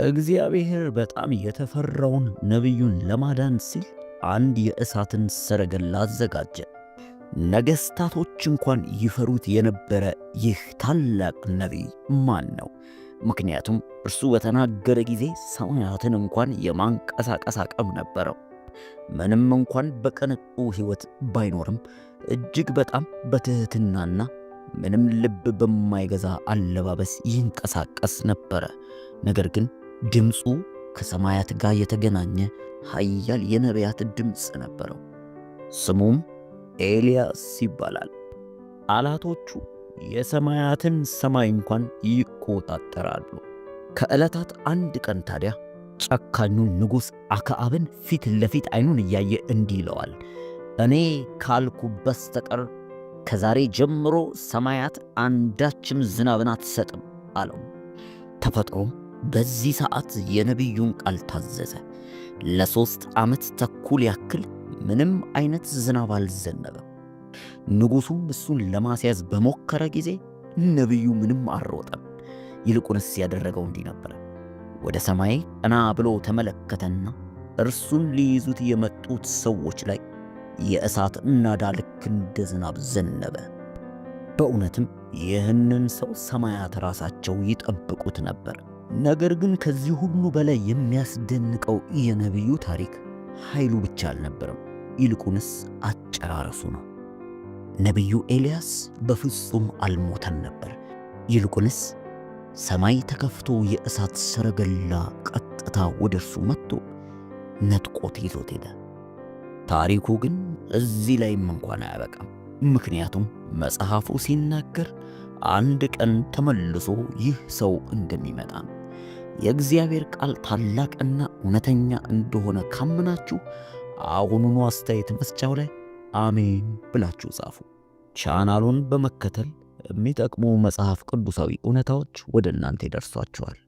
እግዚአብሔር በጣም የተፈራውን ነቢዩን ለማዳን ሲል አንድ የእሳትን ሰረገላ አዘጋጀ። ነገሥታቶች እንኳን ይፈሩት የነበረ ይህ ታላቅ ነቢይ ማን ነው? ምክንያቱም እርሱ በተናገረ ጊዜ ሰማያትን እንኳን የማንቀሳቀስ አቅም ነበረው። ምንም እንኳን በቅንጡ ሕይወት ባይኖርም እጅግ በጣም በትሕትናና ምንም ልብ በማይገዛ አለባበስ ይንቀሳቀስ ነበረ። ነገር ግን ድምፁ ከሰማያት ጋር የተገናኘ ኃያል የነቢያት ድምፅ ነበረው። ስሙም ኤልያስ ይባላል። ቃላቶቹ የሰማያትን ሰማይ እንኳን ይቆጣጠራሉ። ከዕለታት አንድ ቀን ታዲያ ጨካኙን ንጉሥ አክዓብን ፊት ለፊት ዓይኑን እያየ እንዲህ ይለዋል፣ እኔ ካልኩ በስተቀር ከዛሬ ጀምሮ ሰማያት አንዳችም ዝናብን አትሰጥም አለው። ተፈጥሮም በዚህ ሰዓት የነቢዩን ቃል ታዘዘ። ለ3 ዓመት ተኩል ያክል ምንም አይነት ዝናብ አልዘነበም። ንጉሡም እሱን ለማስያዝ በሞከረ ጊዜ ነቢዩ ምንም አልሮጠም። ይልቁንስ ያደረገው እንዲህ ነበረ። ወደ ሰማይ ቀና ብሎ ተመለከተና እርሱን ሊይዙት የመጡት ሰዎች ላይ የእሳት ናዳ ልክ እንደ ዝናብ ዘነበ። በእውነትም ይህንን ሰው ሰማያት ራሳቸው ይጠብቁት ነበር። ነገር ግን ከዚህ ሁሉ በላይ የሚያስደንቀው የነቢዩ ታሪክ ኃይሉ ብቻ አልነበረም፣ ይልቁንስ አጨራረሱ ነው። ነቢዩ ኤልያስ በፍጹም አልሞተም ነበር። ይልቁንስ ሰማይ ተከፍቶ የእሳት ሰረገላ ቀጥታ ወደ እርሱ መጥቶ ነጥቆት ይዞት ሄደ። ታሪኩ ግን እዚህ ላይም እንኳን አያበቃም። ምክንያቱም መጽሐፉ ሲናገር አንድ ቀን ተመልሶ ይህ ሰው እንደሚመጣ ነው። የእግዚአብሔር ቃል ታላቅና እውነተኛ እንደሆነ ካመናችሁ አሁኑኑ አስተያየት መስጫው ላይ አሜን ብላችሁ ጻፉ። ቻናሉን በመከተል የሚጠቅሙ መጽሐፍ ቅዱሳዊ እውነታዎች ወደ እናንተ ይደርሷቸዋል።